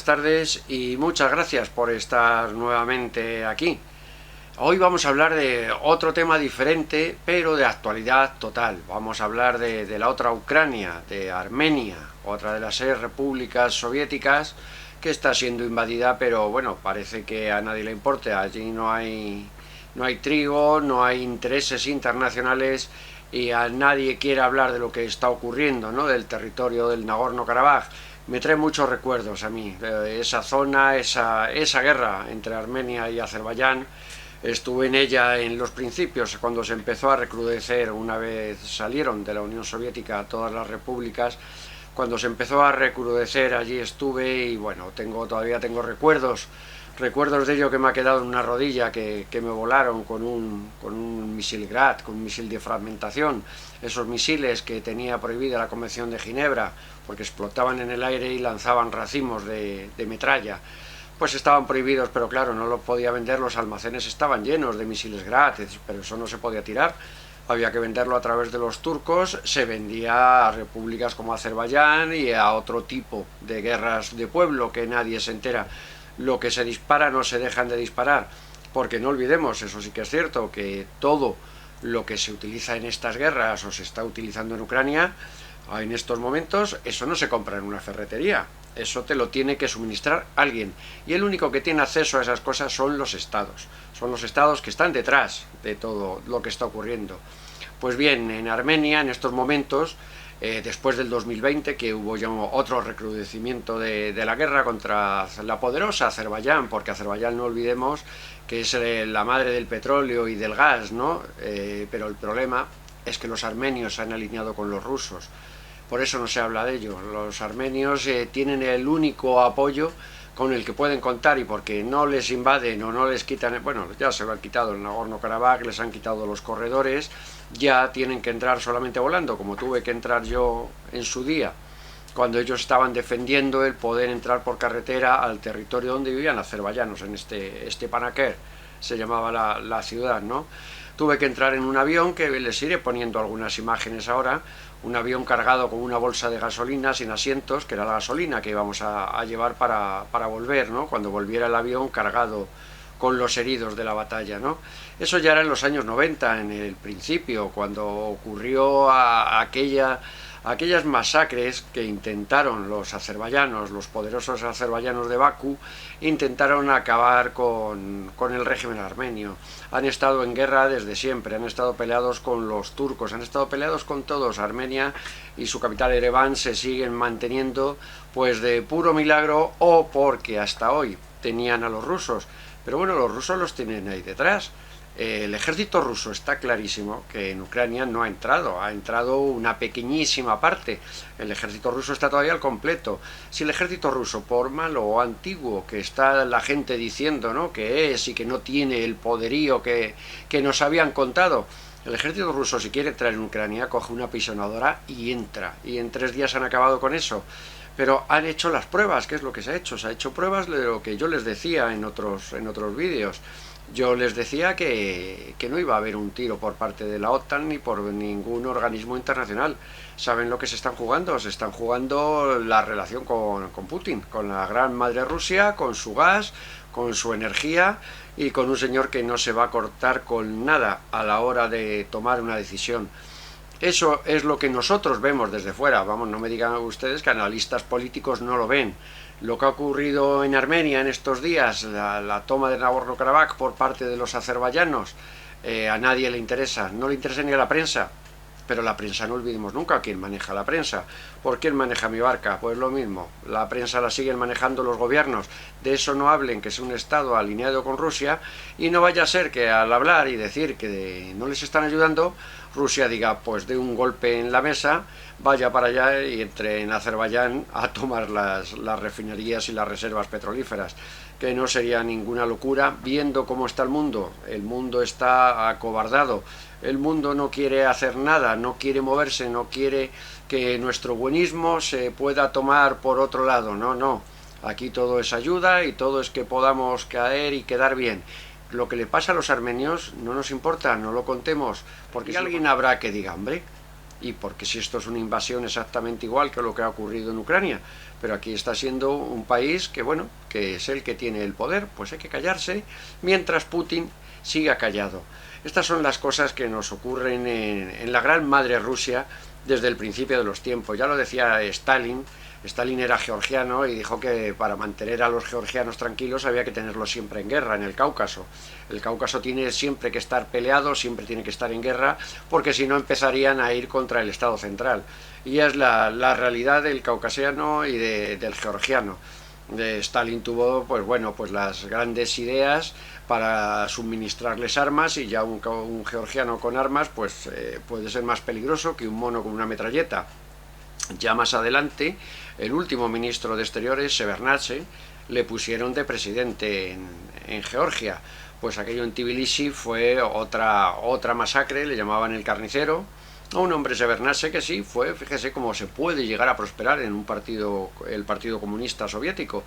buenas tardes y muchas gracias por estar nuevamente aquí. Hoy vamos a hablar de otro tema diferente, pero de actualidad total. Vamos a hablar de la otra Ucrania, de Armenia, otra de las 6 repúblicas soviéticas que está siendo invadida, pero bueno, parece que a nadie le importa. Allí no hay trigo, no hay intereses internacionales y a nadie quiere hablar de lo que está ocurriendo, ¿no? Del territorio del Nagorno-Karabaj. Me trae muchos recuerdos a mí, esa zona, esa guerra entre Armenia y Azerbaiyán. Estuve en ella en los principios, cuando se empezó a recrudecer, una vez salieron de la Unión Soviética todas las repúblicas. Cuando se empezó a recrudecer, allí estuve y bueno, todavía tengo recuerdos de ello que me ha quedado en una rodilla, que me volaron con un misil Grad, con un misil de fragmentación, esos misiles que tenía prohibida la Convención de Ginebra, porque explotaban en el aire y lanzaban racimos de metralla. Pues estaban prohibidos, pero claro, no los podía vender, los almacenes estaban llenos de misiles Grad, pero eso no se podía tirar. Había que venderlo a través de los turcos, se vendía a repúblicas como Azerbaiyán y a otro tipo de guerras de pueblo que nadie se entera. Lo que se dispara no se dejan de disparar, porque no olvidemos, eso sí que es cierto, que todo lo que se utiliza en estas guerras o se está utilizando en Ucrania en estos momentos, eso no se compra en una ferretería, eso te lo tiene que suministrar alguien, y el único que tiene acceso a esas cosas son los estados que están detrás de todo lo que está ocurriendo. Pues bien, en Armenia en estos momentos, después del 2020, que hubo ya otro recrudecimiento de la guerra contra la poderosa Azerbaiyán, porque Azerbaiyán, no olvidemos que es la madre del petróleo y del gas, ¿no? Pero el problema es que los armenios se han alineado con los rusos. Por eso no se habla de ello. Los armenios tienen el único apoyo con el que pueden contar, y porque no les invaden o no les quitan, bueno, ya se lo han quitado en Nagorno-Karabaj, les han quitado los corredores, ya tienen que entrar solamente volando, como tuve que entrar yo en su día, cuando ellos estaban defendiendo el poder entrar por carretera al territorio donde vivían azerbaiyanos, en Stepanakert se llamaba la ciudad, ¿no? Tuve que entrar en un avión, que les iré poniendo algunas imágenes ahora, un avión cargado con una bolsa de gasolina sin asientos, que era la gasolina que íbamos a llevar para volver, ¿no? Cuando volviera el avión cargado con los heridos de la batalla, ¿no? Eso ya era en los años 90, en el principio, cuando ocurrió aquellas masacres que intentaron los azerbaiyanos, los poderosos azerbaiyanos de Bakú, intentaron acabar con el régimen armenio. Han estado en guerra desde siempre, han estado peleados con los turcos, han estado peleados con todos. Armenia y su capital Ereván se siguen manteniendo pues de puro milagro, o porque hasta hoy tenían a los rusos, pero bueno, los rusos los tienen ahí detrás. El ejército ruso, está clarísimo que en Ucrania no ha entrado una pequeñísima parte. El ejército ruso está todavía al completo. Si el ejército ruso, por malo o antiguo que está la gente diciendo, ¿no?, que es y que no tiene el poderío que nos habían contado, el ejército ruso, si quiere entrar en Ucrania, coge una pisonadora y entra, y en 3 días han acabado con eso. Pero han hecho las pruebas. ¿Qué es lo que se ha hecho? Se ha hecho pruebas de lo que yo les decía en otros vídeos. Yo les decía que no iba a haber un tiro por parte de la OTAN ni por ningún organismo internacional. ¿Saben lo que se están jugando? Se están jugando la relación con Putin, con la gran madre Rusia, con su gas, con su energía, y con un señor que no se va a cortar con nada a la hora de tomar una decisión. Eso es lo que nosotros vemos desde fuera. Vamos, no me digan ustedes que analistas políticos no lo ven. Lo que ha ocurrido en Armenia en estos días, la toma de Nagorno-Karabaj por parte de los azerbaiyanos, a nadie le interesa, no le interesa ni a la prensa. Pero la prensa, no olvidemos nunca quién maneja la prensa. ¿Por quién maneja mi barca? Pues lo mismo, la prensa la siguen manejando los gobiernos. De eso no hablen, que es un estado alineado con Rusia, y no vaya a ser que al hablar y decir que no les están ayudando, Rusia diga, pues de un golpe en la mesa, vaya para allá y entre en Azerbaiyán a tomar las refinerías y las reservas petrolíferas, que no sería ninguna locura, viendo cómo está el mundo. El mundo está acobardado, el mundo no quiere hacer nada, no quiere moverse, no quiere que nuestro buenismo se pueda tomar por otro lado. No, aquí todo es ayuda y todo es que podamos caer y quedar bien. Lo que le pasa a los armenios no nos importa, no lo contemos, porque si alguien habrá que diga, hombre, y porque si esto es una invasión exactamente igual que lo que ha ocurrido en Ucrania, pero aquí está siendo un país que, bueno, que es el que tiene el poder, pues hay que callarse mientras Putin siga callado. Estas son las cosas que nos ocurren en la gran madre Rusia desde el principio de los tiempos. Ya lo decía Stalin. Stalin era georgiano y dijo que para mantener a los georgianos tranquilos había que tenerlos siempre en guerra, en el Cáucaso. El Cáucaso tiene siempre que estar peleado, siempre tiene que estar en guerra, porque si no empezarían a ir contra el Estado central. Y es la realidad del caucasiano y del georgiano. Stalin tuvo, pues bueno, pues las grandes ideas para suministrarles armas, y ya un georgiano con armas pues puede ser más peligroso que un mono con una metralleta. Ya más adelante, el último ministro de Exteriores, Shevardnadze, le pusieron de presidente en Georgia. Pues aquello en Tbilisi fue otra masacre, le llamaban el carnicero, a un hombre Shevardnadze que sí fue, fíjese cómo se puede llegar a prosperar en un partido, el Partido Comunista Soviético.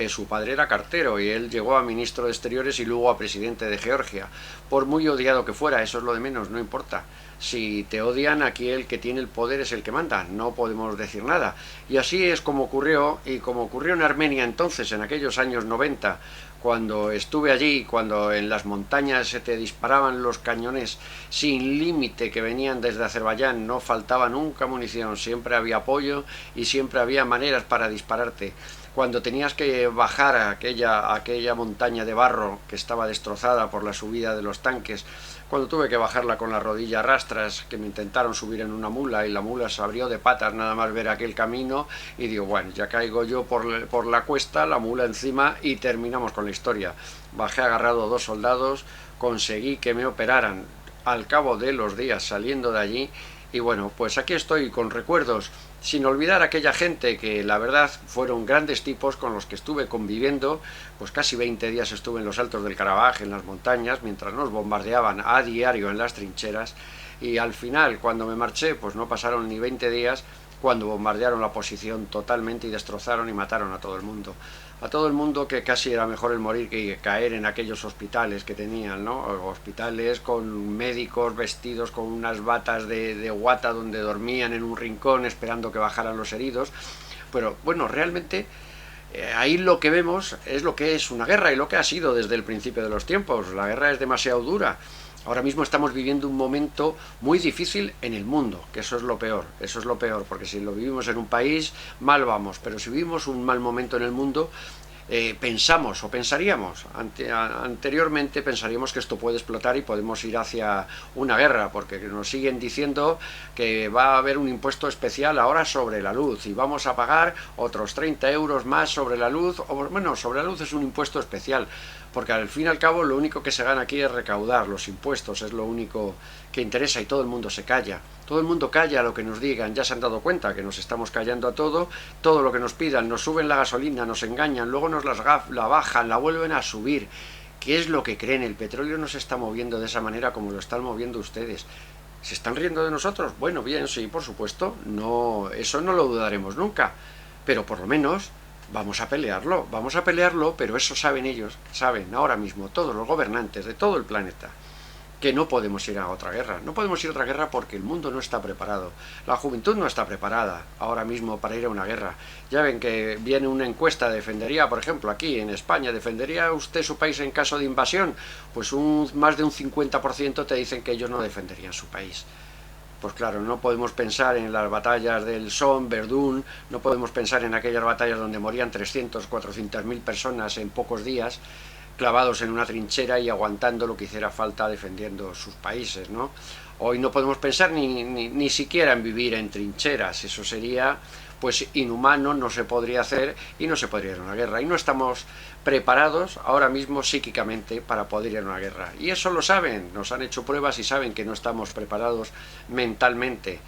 Su padre era cartero y él llegó a ministro de Exteriores y luego a presidente de Georgia. Por muy odiado que fuera, eso es lo de menos, no importa. Si te odian, aquí el que tiene el poder es el que manda, no podemos decir nada. Y así es como ocurrió, y como ocurrió en Armenia entonces, en aquellos años 90, cuando estuve allí, cuando en las montañas se te disparaban los cañones sin límite que venían desde Azerbaiyán, no faltaba nunca munición, siempre había apoyo y siempre había maneras para dispararte. Cuando tenías que bajar a aquella montaña de barro que estaba destrozada por la subida de los tanques, cuando tuve que bajarla con la rodilla a rastras, que me intentaron subir en una mula y la mula se abrió de patas nada más ver aquel camino, y digo, bueno, ya caigo yo por la cuesta, la mula encima, y terminamos con la historia. Bajé agarrado 2 soldados, conseguí que me operaran al cabo de los días saliendo de allí, y bueno, pues aquí estoy con recuerdos, sin olvidar a aquella gente que la verdad fueron grandes tipos con los que estuve conviviendo. Pues casi 20 días estuve en los altos del Karabaj, en las montañas, mientras nos bombardeaban a diario en las trincheras, y al final, cuando me marché, pues no pasaron ni 20 días cuando bombardearon la posición totalmente y destrozaron y mataron a todo el mundo. A todo el mundo, que casi era mejor el morir que caer en aquellos hospitales que tenían, ¿no? Hospitales con médicos vestidos con unas batas de guata donde dormían en un rincón esperando que bajaran los heridos. Pero bueno, realmente ahí lo que vemos es lo que es una guerra y lo que ha sido desde el principio de los tiempos. La guerra es demasiado dura. Ahora mismo estamos viviendo un momento muy difícil en el mundo, que eso es lo peor, porque si lo vivimos en un país, mal vamos, pero si vivimos un mal momento en el mundo, pensamos o pensaríamos, anteriormente pensaríamos que esto puede explotar y podemos ir hacia una guerra, porque nos siguen diciendo que va a haber un impuesto especial ahora sobre la luz y vamos a pagar otros 30 euros más sobre la luz, o bueno, sobre la luz es un impuesto especial, porque al fin y al cabo lo único que se gana aquí es recaudar los impuestos, es lo único que interesa, y todo el mundo se calla. Todo el mundo calla lo que nos digan, ya se han dado cuenta que nos estamos callando a todo lo que nos pidan, nos suben la gasolina, nos engañan, luego nos la bajan, la vuelven a subir. ¿Qué es lo que creen? El petróleo no se está moviendo de esa manera como lo están moviendo ustedes. ¿Se están riendo de nosotros? Bueno, bien, sí, por supuesto, no, eso no lo dudaremos nunca, pero por lo menos vamos a pelearlo, pero eso saben ellos, saben ahora mismo todos los gobernantes de todo el planeta, que no podemos ir a otra guerra. No podemos ir a otra guerra porque el mundo no está preparado. La juventud no está preparada ahora mismo para ir a una guerra. Ya ven que viene una encuesta, defendería, por ejemplo, aquí en España, ¿defendería usted su país en caso de invasión? Pues más de un 50% te dicen que ellos no defenderían su país. Pues claro, no podemos pensar en las batallas del Somme, Verdún, no podemos pensar en aquellas batallas donde morían 300, 400.000 personas en pocos días, clavados en una trinchera y aguantando lo que hiciera falta defendiendo sus países, ¿no? Hoy no podemos pensar ni siquiera en vivir en trincheras, eso sería pues inhumano, no se podría hacer y no se podría ir a una guerra. Y no estamos preparados ahora mismo psíquicamente para poder ir a una guerra. Y eso lo saben, nos han hecho pruebas y saben que no estamos preparados mentalmente.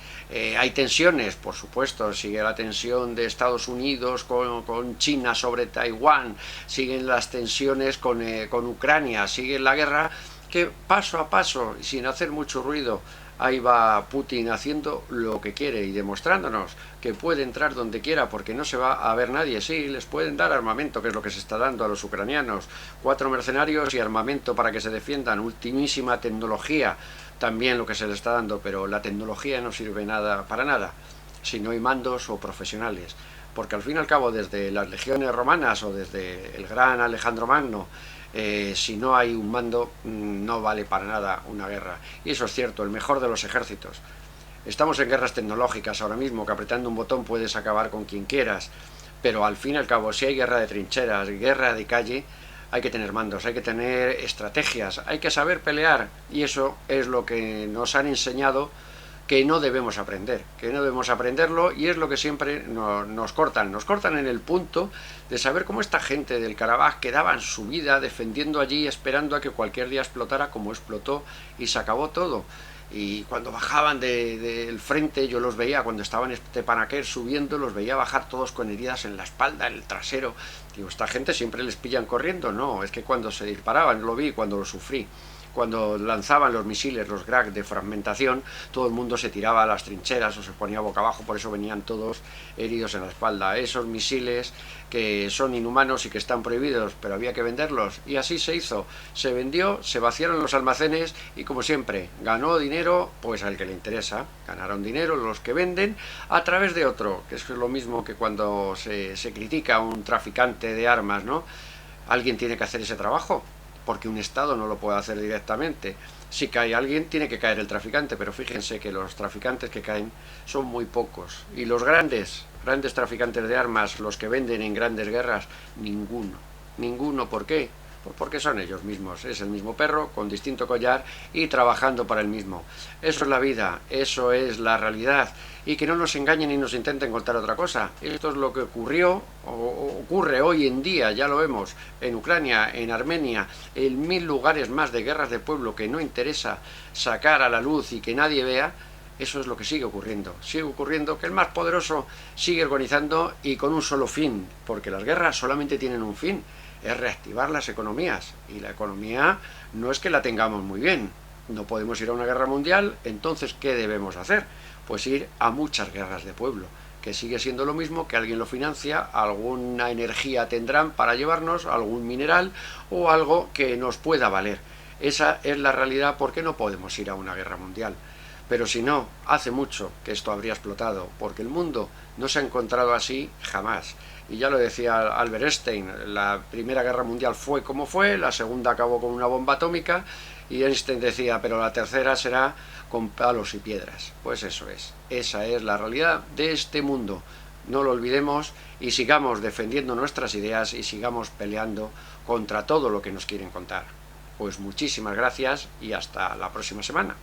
Hay tensiones, por supuesto, sigue la tensión de Estados Unidos con China sobre Taiwán, siguen las tensiones con Ucrania, sigue la guerra, que paso a paso, sin hacer mucho ruido, ahí va Putin haciendo lo que quiere y demostrándonos que puede entrar donde quiera porque no se va a ver nadie. Sí, les pueden dar armamento, que es lo que se está dando a los ucranianos, 4 mercenarios y armamento para que se defiendan, ultimísima tecnología, también lo que se les está dando, pero la tecnología no sirve nada para nada si no hay mandos o profesionales, porque al fin y al cabo desde las legiones romanas o desde el gran Alejandro Magno, si no hay un mando no vale para nada una guerra. Y eso es cierto, el mejor de los ejércitos. Estamos en guerras tecnológicas ahora mismo, que apretando un botón puedes acabar con quien quieras, pero al fin y al cabo si hay guerra de trincheras, guerra de calle, hay que tener mandos, hay que tener estrategias, hay que saber pelear, y eso es lo que nos han enseñado que no debemos aprender, que no debemos aprenderlo, y es lo que siempre nos cortan en el punto de saber cómo esta gente del Karabaj que daban su vida defendiendo allí, esperando a que cualquier día explotara como explotó y se acabó todo. Y cuando bajaban del frente, yo los veía, cuando estaban en Stepanakert subiendo, los veía bajar todos con heridas en la espalda, en el trasero. Digo, esta gente siempre les pillan corriendo. No, es que cuando se disparaban, lo vi, cuando lo sufrí. Cuando lanzaban los misiles, los Grad de fragmentación, todo el mundo se tiraba a las trincheras o se ponía boca abajo, por eso venían todos heridos en la espalda. Esos misiles que son inhumanos y que están prohibidos, pero había que venderlos, y así se hizo. Se vendió, se vaciaron los almacenes y, como siempre, ganó dinero pues al que le interesa. Ganaron dinero los que venden a través de otro, que es lo mismo que cuando se critica a un traficante de armas, ¿no? Alguien tiene que hacer ese trabajo, porque un Estado no lo puede hacer directamente. Si cae alguien, tiene que caer el traficante, pero fíjense que los traficantes que caen son muy pocos. Y los grandes traficantes de armas, los que venden en grandes guerras, ninguno. ¿Por qué? Pues porque son ellos mismos, es el mismo perro con distinto collar y trabajando para el mismo. Eso es la vida, eso es la realidad, y que no nos engañen y nos intenten contar otra cosa. Esto es lo que ocurrió o ocurre hoy en día, ya lo vemos, en Ucrania, en Armenia, en 1000 lugares más de guerras de pueblo que no interesa sacar a la luz y que nadie vea. Eso es lo que sigue ocurriendo que el más poderoso sigue organizando y con un solo fin, porque las guerras solamente tienen un fin, es reactivar las economías, y la economía no es que la tengamos muy bien, no podemos ir a una guerra mundial. Entonces, ¿qué debemos hacer? Pues ir a muchas guerras de pueblo, que sigue siendo lo mismo, que alguien lo financia, alguna energía tendrán para llevarnos, algún mineral o algo que nos pueda valer. Esa es la realidad. ¿Por qué no podemos ir a una guerra mundial? Pero si no, hace mucho que esto habría explotado, porque el mundo no se ha encontrado así jamás. Y ya lo decía Albert Einstein, la Primera Guerra Mundial fue como fue, la segunda acabó con una bomba atómica, y Einstein decía, pero la tercera será con palos y piedras. Pues eso es, esa es la realidad de este mundo. No lo olvidemos y sigamos defendiendo nuestras ideas y sigamos peleando contra todo lo que nos quieren contar. Pues muchísimas gracias y hasta la próxima semana.